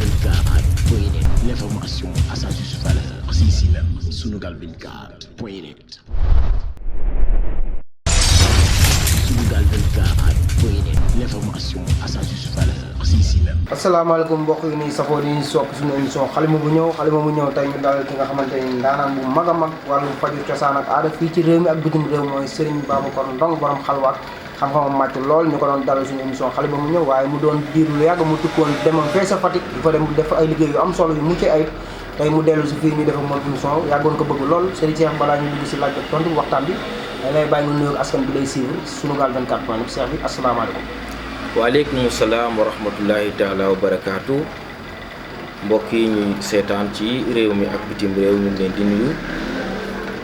Sunugal24.net, l'information à sa juste valeur, c'est ici même, Sunugal24.net. Sunugal24.net, l'information à sa juste valeur, c'est ici même. asalaamaaleykum mbokk yi nii safoo ni sopp suñu émission xalima bu ñëw tey ñu dalal ki nga xamante ni ndaanaan bu mag a mag wàllum faju cosaan ak aada fii ci réew mi ak bitim réew mooy Serigne Babacar Ndong borom xalwaat xam-xamam màcc lool ñu ko doon dalal suñu émission xalima bu ñëw waaye mu doon diir lu yàgg mu tukkoon demoon fee sa Fatick di fa dem def ay liggéey yu am solo yu mucc ayib tey mu dellu si fii ñu def ak moom émission yàggoon ko bëgg lool Serigne Cheikh balaa ñu dugg si laaj ak tontu waxtaan bi dañ lay bàyyi nga nuyoog askan bi lay suivre Sunugal24.net Cheikh bi asalaamaaleykum. waaleykum salaam wa rahmatullahi taala wa barakaatu mbokk yi ñuy seetaan ci réew mi ak bitim réew ñu ngi leen di nuyu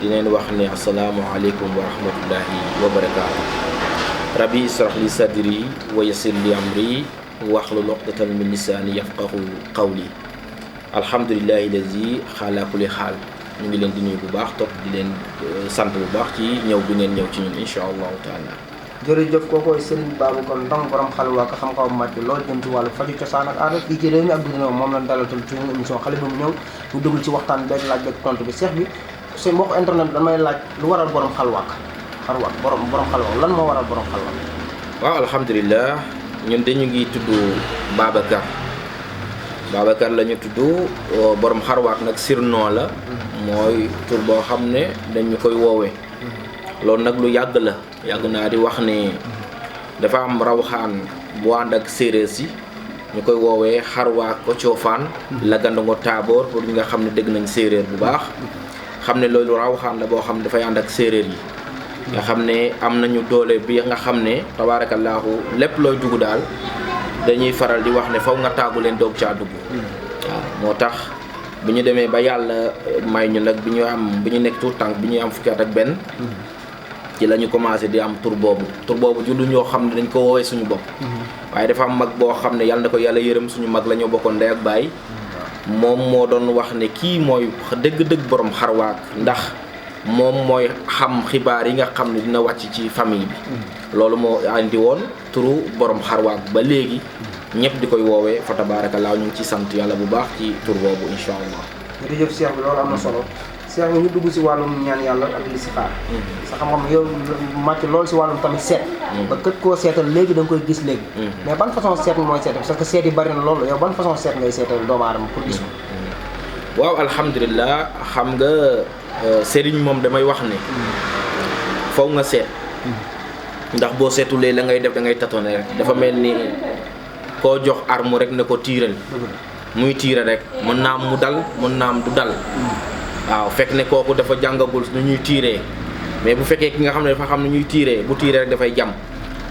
di leen wax ne asalaamualeykum wa rahmatullahi wa barakaatu rabbi israh li sadri wa yassir li amri wahlul uqdatan min lisaani yafqahu qawli alhamdulillahi lazi xaala kulli xaal ñu ngi leen di nuyu bu baax topp di leen sant bu baax ci ñëw bi ngeen ñëw ci ñun insha allahu taala. jërëjëf kookooy Serigne Babacar Ndong borom xalwa ak xam-xamam màcc lool jëm ci wàllu faju cosaan ak aada fii ci réew mi ak bitim réew moom lañ dalatal ci émission xale bi mu ñëw ñu dugg ci waxtaan beeg laaj beeg tontu bi Cheikh bi seen mbokk internet damay laaj lu waral borom xalwaak borom xalwaak lan moo waral borom xalwaak. waaw alhamdulilah ñun dañu ngi tudd Babacar la ñu tudd borom xarwaak nag surnom la mooy tur boo xam ne dañu koy woowee loolu nag lu yàgg la yàgg naa di wax ne dafa am rawxaan bu ànd ak séeréer si ñu koy woowee xarwaak ko coofaan la gandongo taaboor pour ñi nga xam ne dégg nañ séeréer bu baax xam ne loolu rawxaan la boo xam ne dafay ànd ak séeréer yi nga xam ne am nañu doole bi nga xam ne tabaarakallaahu lépp looy dugg daal dañuy faral di wax ne faw nga taagu leen doog caa dugg waaw moo tax bi ñu demee ba yàlla may ñu nag bi ñu nekk tout tànk bi ñuy am fukki at ak benn ci la ñu commencé di am tur boobu ju lu ñoo xam ne dañ ko woowee suñu bopp waaye dafa am mag boo xam ne yàlla na ko yàlla yërëm suñu mag la ñoo bokkoon ndey ak baay moom moo doon wax ne kii mooy dëgg-dëgg borom xarwaak ndax moom mooy xam xibaar yi nga xam ne dina wàcc ci famille bi loolu moo andi woon turu borom xarwaak ba léegi ñëpp di koy woowee fa tabaarakallaa ñu ngi ci sant yàlla bu baax ci tur boobu insha allah. jërëjëf Cheikh bi loolu am na solo Cheikh bi ñu dugg si wàllum ñaan yàlla ak listixaar sa xam-xam yow màcc loolu si wàllum tamit seet ba kët koo seetal léegi da nga koy gis léegi mais ban façon seet mooy seet parce que seet yi bari na loolu yow ban façon seet ngay seetal doomu aadama pour gis ko. waaw alhamdulilah xam nga sëriñ moom damay wax ne faw nga seet ndax boo seetulee la ngay def da ngay tâtonner rek dafa mel ni koo jox arme rek ne ko tiiral muy tiire rek mën naa am mu dal mën naa am du dal waaw fekk ne kooku dafa jàngagul nu ñuy tiiree mais bu fekkee ki nga xam ne dafa xam ne ñuy tiiree bu tiiree rek dafay jam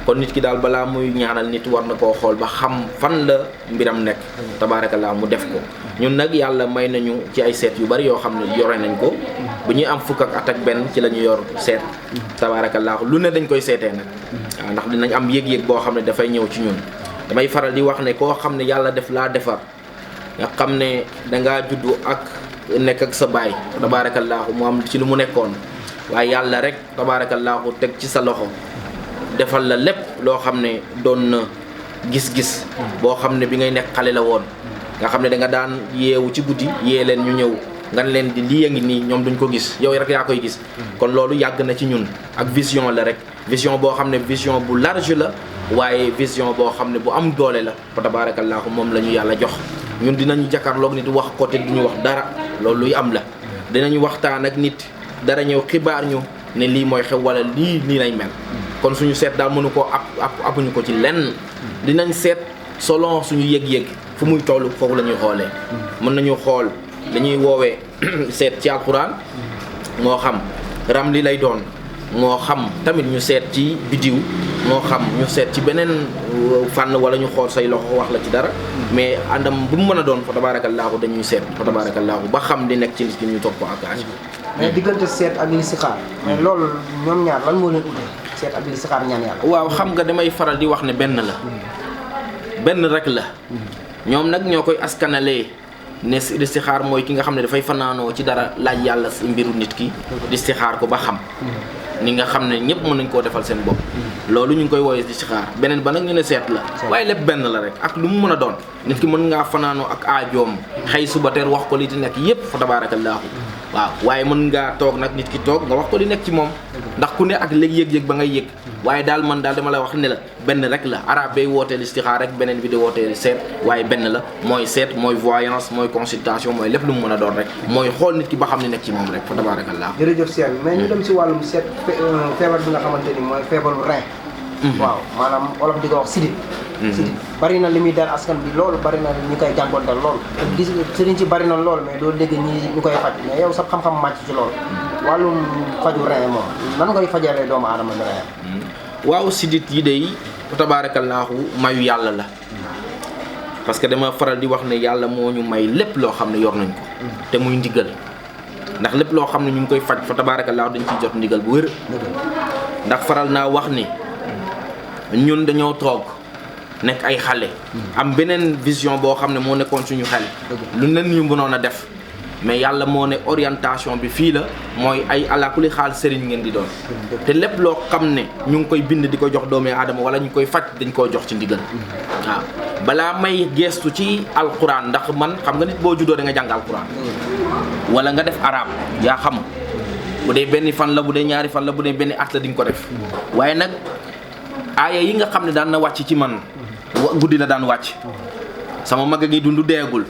kon nit ki daal balaa muy ñaanal nit war na koo xool ba xam fan la mbiram nekk tabaarakallaa mu def ko ñun nag yàlla may nañu ci ay seet yu bari yoo xam ne yore nañ ko bu ñuy am fukk ak at ak benn ci la ñu yor seet tabaarakallaa lu ne dañ koy seetee nag waaw ndax dinañ am yëg-yëg boo xam ne dafay ñëw ci ñun damay faral di wax ne koo xam ne yàlla def laa defar nga xam ne dangaa juddu ak nekk ak sa baay tabaarakallaahu mu am ci lu mu nekkoon waaye yàlla rek tabaarakallaahu teg ci sa loxo defal la lépp loo xam ne doon na gis-gis boo xam ne bi ngay nekk xale la woon nga xam ne da nga daan yeewu ci guddi yee leen ñu ñëw nga leen di lii a ngi nii ñoom duñ ko gis yow rek yaa koy gis kon loolu yàgg na ci ñun ak vision la rek vision boo xam ne vision bu large la waaye vision boo xam ne bu am doole la fa tabaarakallaahu moom la ñu yàlla jox ñun dinañu jàkkaarloog nit wax ko te duñu wax dara loolu luy am la dinañu waxtaan ak nit dara ñëw xibaar ñu ne lii mooy xew wala lii nii lay mel kon suñu seet daal mënu koo apuñu ko ci lenn dinañ seet selon suñu yëg-yëg fu muy toll foofu la ñuy xoolee mën nañu xool dañuy woowee seet ci alxuraan moo xam ram li lay doon moo xam tamit ñu seet ci bidiw moo xam ñu seet ci beneen fànn wala ñu xool say loxo wax la ci dara mais àndam bu mu mën a doon fa tabaarakallaahu dañuy seet fa tabaarakallaahu ba xam di nekk ci nit ki ñu topp ak âge mais diggante seet ak listixaar mais loolu ñoom ñaar lan moo leen ute seet ak listixaar ñaan yàlla. waaw xam nga damay faral di wax ne benn rek la ñoom nag ñoo koy askanalee ne listixaar mooy ki nga xam ne dafay fanaanoo ci dara laaj yàlla mbiru nit ki listixaar ko ba xam ni nga xam ne ñëpp mën nañ koo defal seen bopp loolu ñu ngi koy wooyee listixaar beneen ba nag ñu ne seet la waaye lépp benn la rek ak lu mu mën a doon nit ki mën ngaa fanaanoo ak aajoom xëy suba teel wax ko li di nekk yëpp fa tabaarakallaahu waaw waaye mën ngaa toog nag nit ki toog nga wax ko li nekk ci moom ndax ku ne ak léegi yëg-yëg ba ngay yëg waaye daal man daal dama la wax ne la benn rek la arab bay wootee listixaar rek beneen bi di wootee seet waaye benn la mooy seet mooy voyance mooy consultation mooy lépp lu mu mën a doon rek mooy xool nit ki ba xam ne nekk ci moom rek fa tabaarakallaahu jërëjëf Cheikh mais ñu dem si wàllum seet feebar bi nga xamante ni mooy feebaru rein waaw maanaam olof di ko wax sidit sidit bari na li muy dal askan bi loolu bari na ñu koy jànkonteel loolu te gis sëriñ ci bari na loolu mais doo dégg ñu koy faj mais yow sax xam-xam màcc ci loolu wàllum faju rein moom nan ngay fajalee doomu aadama bi rein waaw sidit yi day tabaarakallaahu mayu yàlla la parce que dama faral di wax ne yàlla moo ñu may lépp loo xam ne yor nañ ko te muy ndigal ndax lépp loo xam ne ñu ngi koy faj fa tabaarakallaahu dañ ciy jot ndigal bu wér ndax faral naa wax ni ñun dañoo toog nekk ay xale am beneen vision boo xam ne moo nekkoon suñu xel lu nen ñu mënoon a def mais yàlla moo ne orientation bi fii la mooy ay alakuli xaal sëriñ ngeen di doon te lépp loo xam ne ñu ngi koy bind di ko jox doomu aadama wala ñu koy faj dañ koo jox ci ndigal waaw balaa may geestu ci alquran ndax man xam nga nit boo juddoo da nga jàng alquran wala nga def arab yaa xam bu dee benn fan la bu dee ñaari fan la bu dee benn at la di nga ko def waaye nag aaya yi nga xam ne daan na wàcc ci man guddi la daan wàcc sama mag a ngi dund deegul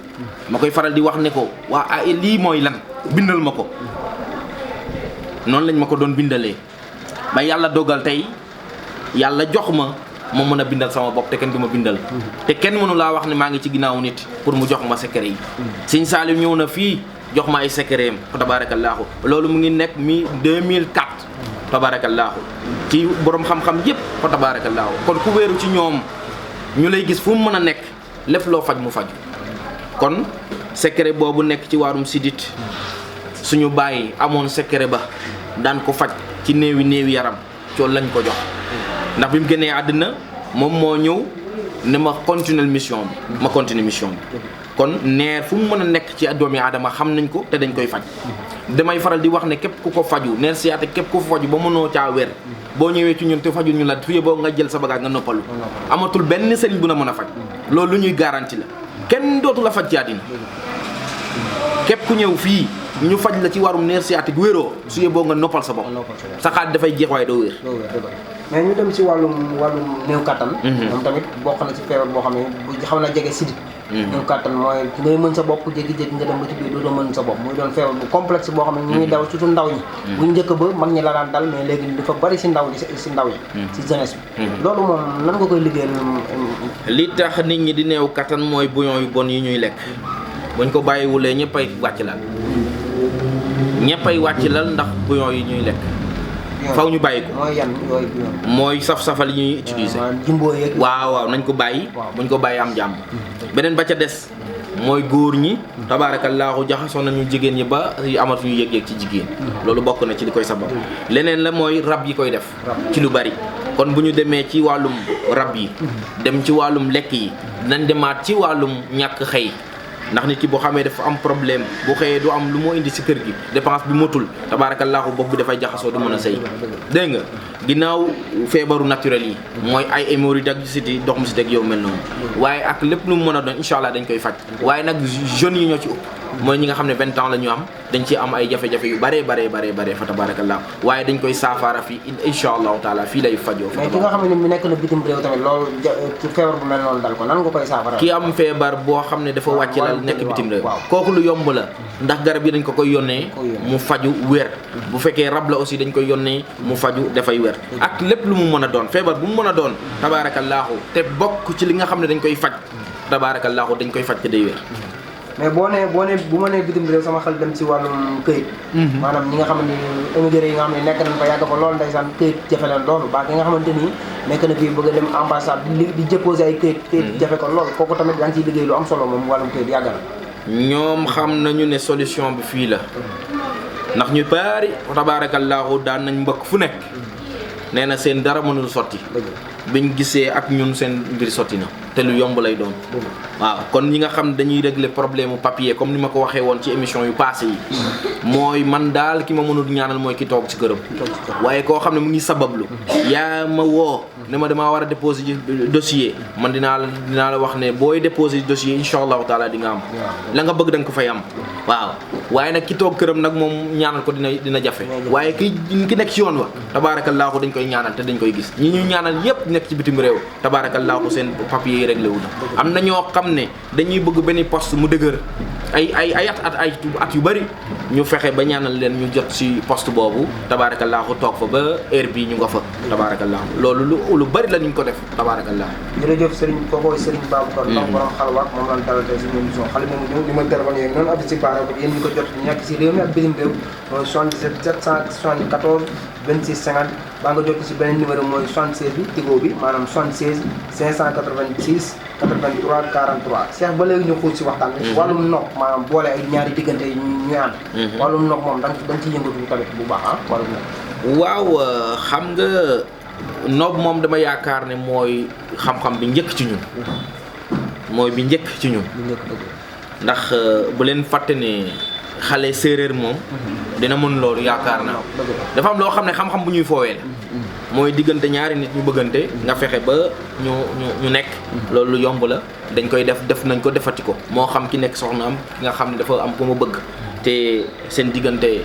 ma koy faral di wax ne ko waa aaya lii mooy lan bindal ma ko noonu lañ ma ko doon bindalee ba yàlla dogal tey yàlla jox ma mën a bindal sama bopp te kenn du ma bindal te kenn mënu laa wax ne maa ngi ci ginnaaw nit pour mu jox ma secret yi Sëñ Saaliw ñëw na fii jox ma ay secret am fa tabaarakallaahu loolu mu ngi nekk 2004 tabaarakallaahu ci borom xam-xam yëpp fa tabaarakallaahu kon ku wéeru ci ñoom ñu lay gis fu mu mën a nekk lépp loo faj mu faju kon secret boobu nekk ci waarum sidit suñu bàyyi amoon secret ba daan ko faj ci néewi yaram cool lañ ko jox ndax bi mu génnee àddina moom moo ñëw ne ma continuer mission bi ma continuer mission bi kon neer fu mu mën a nekk ci doomi aadama xam nañ ko te dañ koy faj damay faral di wax ne képp ku ko faju neer siyaate képp ku ko faju ba mënoo caa wér boo ñëwee ci ñun te faju ñu la tuye boo nga jël sa bagage nga noppalu amatul benn sëriñ bu na mën a faj loolu lu ñuy garanti la kenn dootu la faj ci àddina képp ku ñëw fii ñu faj la ci warum neer sciatique wéeroo su yeboo nga noppal sa bopp sa xaat dafay jeex waaye doo wér mais ñu dem si wàllum néew kattan moom tamit bokk na ci feebar boo xam ne bu xaw na jege sidit néew kattan mooy ngay mën sa bopp jékki-jékki nga dem ba ci biir doo mën sa bopp muy doon feebar bu complexe boo xam ne ñu ngi daw surtout ndaw ñi bu njëkk ba mag ñi la daan dal mais léegi dafa bari si ndaw ñi si ndaw ñi si jeunesse bi loolu moom nan nga koy liggéeyal li tax nit ñi di néew kattan mooy bouillon yu bon yi ñuy lekk buñ ko bàyyiwulee ñëppay wàcc lal ñëppay wàcc lal ndax bouillon yi ñuy lekk faw ñu bàyyi ko mooy yan yooyu mooy saf-safal yi ñuy utiliser jumbo yeeg waaw nañ ko bàyyi buñ ko bàyyi am jàmm beneen ba ca des mooy góor ñi tabaarakallaahu jaxasoo nañu jigéen ñi ba amatuñu yëg-yëg ci jigéen loolu bokk na ci li koy sabab leneen la mooy rab yi koy def ci lu bari kon bu ñu demee ci wàllum rab yi dem ci wàllum lekk yi dinañ demaat ci wàllum ñàkk xëy ndax nit ki boo xamee dafa am problème bu xëyee du am lu moo indi si kër gi dépense bi motul tabaarakallaahu bopp bi dafay jaxasoo du mën a sëy dégg nga ginnaaw feebaru naturel yi mooy ay hémorroïde ak siti dox mu si teg yow mel noonu waaye ak lépp lu mu mën a doon incha allah dañ koy faj waaye nag jeunes yi ñoo ci ëpp mooy ñi nga xam ne 20 ans la ñu am dañ ci am ay jafe-jafe yu bare fa tabaarakallaahu waaye dañ koy saafara fii incha allahu taala fii lay fajoo mais ki nga xam ne mu nekk na bitim réew tamit loolu feebar bu mel noonu dal ko nan nga koy saafara ki am feebar boo xam ne dafa wàcc lal nekk bitim réew kooku lu yomb la ndax garab yi dañ ko koy yónnee mu faju wér bu fekkee rab la aussi dañ koy yónnee mu faju dafay wér ak lépp lu mu mën a doon feebar bu mu mën a doon tabaarakallaahu te bokk ci li nga xam ne dañ koy faj tabaarakallaahu dañ koy faj te day wér mais boo nee bu ma nee bitim réew sama xel dem ci wàllum këyit maanaam ñi nga xam ne émigré yi nga xam ne nekk nañ fa yàgg fa loolu ndeysaan këyit jafe leen loolu baa ki nga xamante ni nekk na fii bëgg a dem ambassade di déposer ay këyit jafe ko loolu kooku tamit yaa ngi ciy liggéey lu am solo moom wàllum këyit yàgg na ñoom xam nañu ne solution bi fii la ndax ñu bari tabaarakallaahu daan nañ mbëkk fu nekk nee na seen dara mënul sotti biñ gisee ak ñun seen mbir sotti na te lu yomb lay doon. waaw kon ñi nga xam ne dañuy régler problème mu papier comme ni ma ko waxee woon ci émission yu passé yi mooy man daal ki ma mënul ñaanal mooy ki toog ci këram. waaye koo xam ne mu ngi sabablu yaa ma woo ne ma damaa war a déposer dossier man dinaa la wax ne booy déposer dossier incha allahu taala di nga am la nga bëgg da nga ko fay am. waaw waaye nag ki toog këram nag moom ñaanal ko dina jafe waaye ki nekk ci yoon wa tabaarakallaahu dañ koy ñaanal te dañ koy gis ñi ñuy ñaanal yépp nekk ci bitim réew tabaarakallaahu seen papier yi réglé wu na am na ñoo xam ne dañuy bëgg benn poste mu dëgër ay at yu bari ñu fexe ba ñaanal leen ñu jot ci poste boobu tabaarakallaahu toog fa ba heure bii ñu nga fa tabaarakallaahu loolu lu bari la ñu ko def tabaarakallaahu. jërëjëf Serigne kooku Serigne Babacar Ndong borom xalwaat moom lañ dalal tey suñu émission xale moomu ñëw li ma téléphone yeeg noonu participé ko yéen ñi ko jot nekk ci réew mi ak bitim réew mooy 77 774 26 50 baa nga jot ci beneen numéro mooy 76 bi Tigo bi maanaam 76 586 83 43 Cheikh ba léegi ñu xuus ci waxtaan bi wàllum nopp maanaam boole ay ñaari diggante yi ñuy ànd wàllum nopp moom dañ ci yëngatu tamit bu baax wàllum nopp waaw xam nga nopp moom dama yaakaar ne mooy xam-xam bi njëkk ci ñun mooy bi njëkk ci ñun ndax bu leen fàtte ne xale séeréer moom dina mën loolu yaakaar naa dafa am loo xam ne xam-xam bu ñuy foowee la mooy diggante ñaari nit ñu bëggante nga fexe ba ñu nekk loolu lu yomb la dañ koy def nañ ko defati ko moo xam ki nekk soxna am ki nga xam ne dafa am ku ma bëgg te seen diggante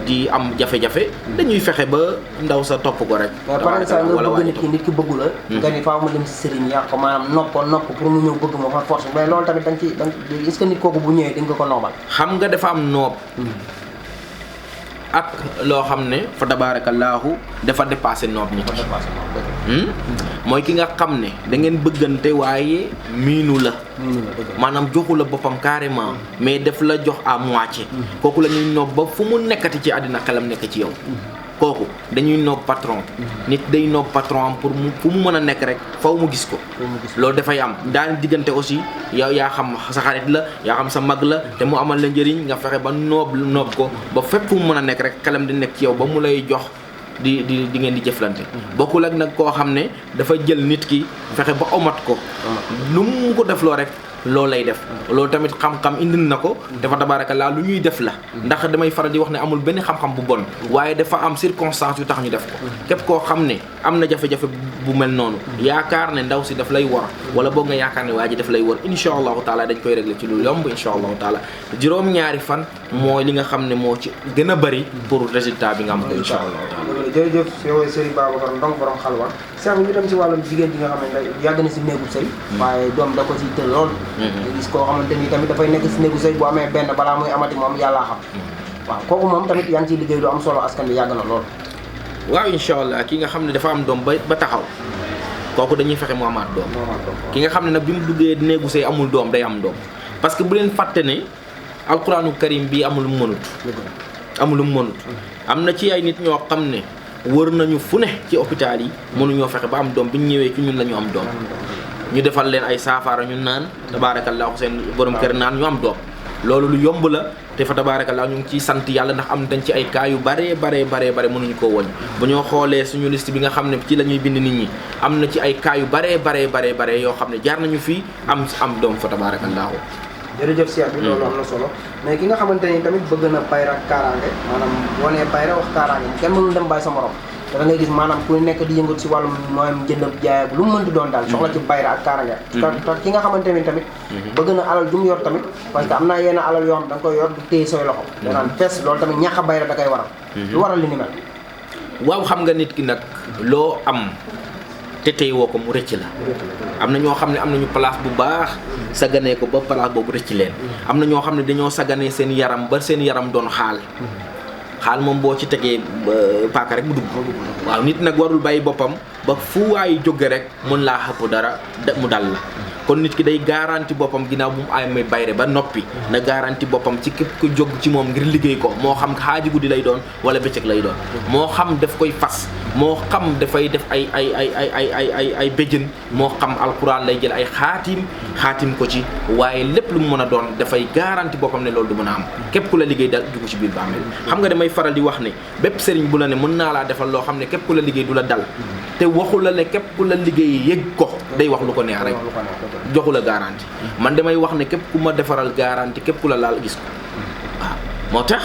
di am jafe-jafe dañuy fexe ba ndaw sa topp ko rek. par exemple nga bëgg nit ki bëggu la nga ni faaw ma dem si sëriñ yaa ko maanaam nopp pour mu ñëw bëgg ma fa force mais loolu tamit da nga ci est-ce que nit kooku bu ñëwee di nga ko noobal. xam nga dafa am noob ak loo xam ne fa tabaarakallaahu dafa dépassé noob ñi mooy ki nga xam ne da ngeen bëggante waaye miinu la maanaam joxu la boppam carrément mais def la jox à moitié kooku la ñuy noob ba fu mu nekkati ci àddina xelam nekk ci yow kooku dañuy noob patron nit day noob patron am pour mu fu mu mën a nekk rek faw mu gis ko loolu dafay am daan diggante aussi yow yaa xam sa xarit la yaa xam sa mag la te mu amal la njëriñ nga fexe ba noob ko ba fépp fu mu mën a nekk rek xelam di nekk ci yow ba mu lay jox di ngeen di jëflante bokkul ak nag koo xam ne dafa jël nit ki fexe ba omat ko lu mu ko def loo rek loolu lay def loolu tamit xam-xam indil na ko dafa tabaarakallaa lu ñuy def la ndax damay faral di wax ne amul benn xam-xam bu bon waaye dafa am circonstance yu tax ñu def ko képp koo xam ne am na jafe-jafe bu mel noonu yaakaar ne ndaw si daf lay war wala boog nga yaakaar ne waa ji daf lay war insha allahu taala dañ koy régler ci lu yomb insha allahu taala juróom-ñaari fan mooy li nga xam ne moo ci gën a bëri pour résultat bi nga am ko insha allahu taala jërëjëf yow Serigne Babacar Ndong borom xalwa Cheikh ñu dem ci wàllum jigéen ji nga xam ne yàgg na si néegu sëy waaye doom da ko si tël lool nga gis koo xamante ni tamit dafay nekk si néegu sëy bu amee benn balaa muy amati moom yàllaa xam waaw kooku moom tamit yaa ngi ciy liggéey lu am solo askan bi yàgg na lool waaw insha allah ki nga xam ne dafa am doom ba taxaw kooku dañuy fexe mu amaat doom ki nga xam ne nag bi mu duggee néegu sëy amul doom day am doom parce que bu leen fàtte ne alquraanu karim bi amul mu mënut am na ci ay nit ñoo xam ne wër nañu fu ne ci hôpital yi mënuñoo fexe ba am doom bi ñu ñëwee ci ñun la ñu am doom ñu defal leen ay saafara ñu naan tabaarakallaahu seen borom kër naan ñu am doom loolu lu yomb la te fa tabaarakallaahu ñu ngi ciy sant yàlla ndax am dañ ci ay cas yu bare mënuñu koo woñ bu ñoo xoolee suñu liste bi nga xam ne ci la ñuy bind nit ñi am na ci ay cas yu bare yoo xam ne jaar nañu fii am doom fa tabaarakallaahu jërëjëf Cheikh bi loolu am na solo mais ki nga xamante ni tamit bëgg na bayra ak kaaraange maanaam boo nee bayra wax kaaraange kenn mënul dem bàyyi sa morom te da ngay gis maanaam ku nekk di yëngatu si wàllum maanaam jënd ak jaay lu mu mënti doon daal soxla ci bayra ak kaaraange te ki nga xamante ni tamit bëgg na alal ju mu yor tamit parce que am naa yenn alal yoo xam da nga koy yor du téye say loxo danaan fes loolu tamit ñàkk a bayra da koy waral lu waral li ni mel waaw xam nga nit ki nag loo am te tey woo ko mu rëcc la am na ñoo xam ne am nañu place bu baax saganee ko ba place boobu rëcc leen am na ñoo xam ne dañoo saganee seen yaram ba seen yaram doon xaal moom boo ci tegee paaka rek mu dugg waaw nit nag warul bàyyi boppam ba fu waay jóge rek mën laa xëpp dara mu dal la kon nit ki day garanti boppam ginnaaw bu mu amee bayre ba noppi na garanti boppam ci képp ku jóg ci moom ngir liggéey ko moo xam xaaji guddi lay doon wala bëccëg lay doon moo xam daf koy fas moo xam dafay def ay béjjën moo xam alquran lay jël ay xaatim ko ci waaye lépp lu mu mën a doon dafay garanti boppam ne loolu du mën a am képp ku la liggéey dal dugg ci biir bàmmeel xam nga damay faral di wax ne bépp sëriñ bu la ne mën naa laa defal loo xam ne képp ku la liggéey du la dal te waxu la ne képp ku la liggéey yëg ko day wax lu ko neex rek joxu la garanti man damay wax ne képp ku ma defaral garanti képp ku la laal gis ko waaw moo tax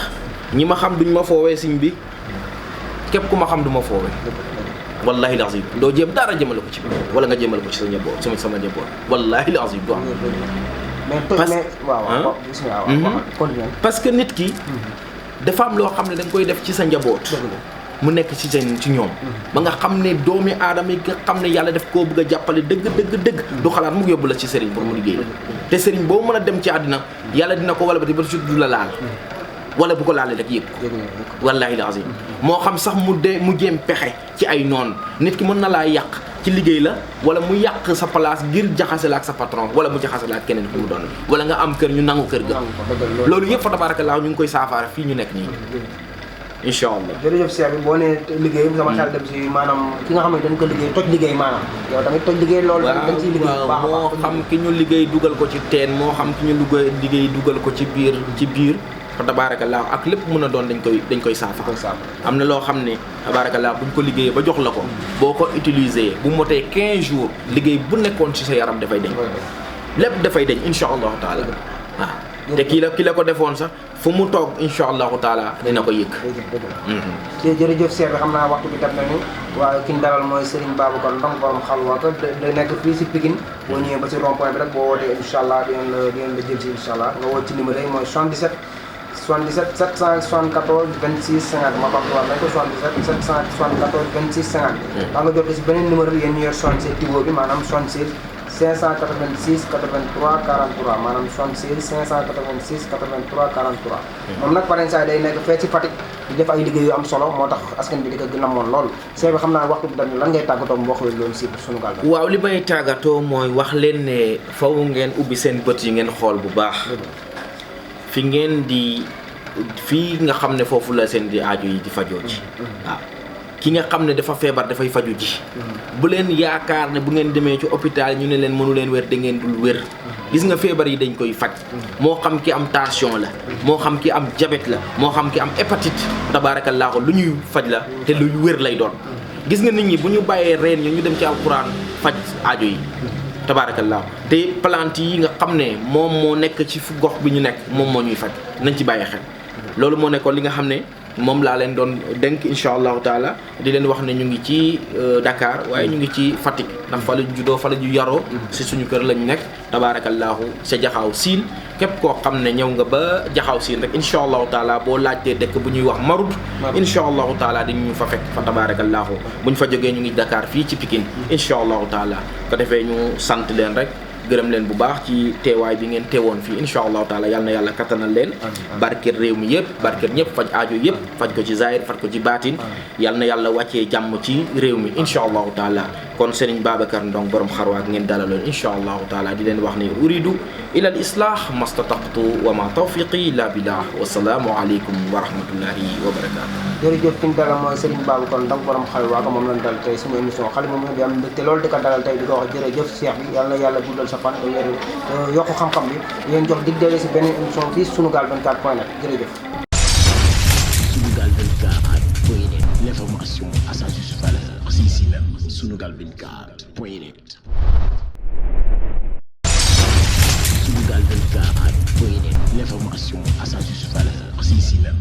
ñi ma xam duñ ma foowee siñ bi képp ku ma xam du ma foowee wallahi lazim doo jéem dara jëmale ko ci biir wala nga jëmale ko ci sa njaboot sama njaboot wallahi lazim du am parce que nit ki dafa am loo xam ne da nga koy def ci sa njaboot mu nekk ci seen ci ñoom ba nga xam ne doomi aadama yi nga xam ne yàlla daf koo bëgg a jàppale dëgg du xalaat mu yóbbu la ci sëriñ pour mu liggéey la te sëriñ boo mën a dem ci àddina yàlla dina ko wala ba su du la laal wala bu ko laalee rek yëg ko wallahi lazim moo xam sax mu jéem pexe ci ay noon nit ki mën na laa yàq ci liggéey la wala mu yàq sa place ngir jaxase la ak sa patron wala mu jaxase la ak keneen ku mu doon wala nga am kër ñu nangu kër ga loolu yëpp fa tabarakallah ñu ngi koy saafaara fii ñu nekk nii incha allah. jërëjëf Cheikh bi boo nee liggéey sama xel dem si maanaam ki nga xam ne dañ ko liggéey toj liggéey maanaam yow tamit toj liggéey loolu dañ ciy liggéey bu baax a baax moo xam ki ñu liggéey dugal ko ci teen moo xam ki ñu liggéey dugal ko ci biir fa tabarakallah ak lépp mën a doon dañ koy saafara am na loo xam ne tabarakallah buñ ko liggéeyee ba jox la ko boo ko utiliser bu motee 15 jours liggéey bu nekkoon ci sa yaram dafay deñ lépp dafay deñ incha allahu taala waaw te ki la ko defoon sax fu mu toog incha allahu taala dina ko yëg jërëjëf Cheikh bi xam naa waxtu bi def nañu waaye ki ñu dalal mooy Serigne Babacar Ndong borom xalwa ko da nekk fii si Pikine boo ñëwee ba si rond point bi rek boo wootee incha allah di ngeen la jël si incha allah nga woo ci numéro yi mooy 77 774 26 50 ma bamtuwaat nañ ko 77 774 26 50 waa nga jot si beneen numéro bi yéen ñu yor 76 tigo bi maanaam 76 586 83 43 maanaam 76 586 83 43 moom nag par exemple day nekk fee ci Fatick di def ay liggéey yu am solo moo tax askan bi di ko gën a moon lool Cheikh bi xam naa waxtu bi dañu lan ngay tàggatoo mbokk yi loolu si Sunugal 24 waaw li may tàggatoo mooy wax leen ne faw ngeen ubbi seen bët yi ngeen xool bu baax fi ngeen di fii nga xam ne foofu la seen di aajo yi di fajoo ci waaw ki nga xam ne dafa feebar dafay faju ji bu leen yaakaar ne bu ngeen demee ci hôpital ñu ne leen mënu leen wér da ngeen dul wér gis nga feebar yi dañ koy faj moo xam ki am tension la moo xam ki am diabète la moo xam ki am hépatite tabaarakallaahu lu ñuy faj la te lu wér lay doon gis nga nit ñi bu ñu bàyyee reen ñu dem ci alquran faj aajo yi tabaarakallaahu te plante yi nga xam ne moom moo nekk ci fu gox bi ñu nekk moom moo ñuy faj nañ ci bàyyi xel loolu moo nekkoon li nga xam ne moom laa leen doon dénk incha allahu taala di leen wax ne ñu ngi ci Dakar waaye ñu ngi ci Fatick ndax fa la juddoo fa la ju yaroo si suñu kër lañ nekk tabaarakallaahu sa jaxaaw siin képp koo xam ne ñëw nga ba jaxaaw siin rek incha allahu taala boo laajtee dëkk bu ñuy wax Marud incha allahu taala dañu fa fekk fa tabaarakallaahu buñ fa jógee ñu ngi Dakar fii ci Pikine incha allahu taala ko defee ñu sant leen rek gërëm leen bu baax ci teewaay bi ngeen teewoon fii incha allahu taala yal na yàlla kattanal leen barkeel réew mi yëpp barkeel ñëpp faj aajo yëpp faj ko ci zahir faj ko ci baatin yal na yàlla wàccee jàmm ci réew mi incha allahu taala kon Serigne Babacar Ndong borom xarwaak ngeen dalaloon incha allahu taala di leen wax ne uridu ila al islah mastataqtu wa ma tawfiqi illa billah wasalaamu aleykum wa rahmatullahi wa barakatuh jërëjëf ki ñu dalal mooy Serigne Babacar Ndong borom xalwa ko moom lañ dal tey suñu émission xale moom di am mbégte loolu di ko dalal tey di ko wax jërëjëf Cheikh bi yal na yàlla guddal sa fan te wér yokku xam-xam bi yéen jox dig dalee si beneen émission fii Sunugal 24 point net jërëjëf Sunugal 24.net, l'information à sa juste valeur, c'est ici même, Sunugal 24.net. Sunugal 24.net, l'information à sa juste valeur, c'est ici même.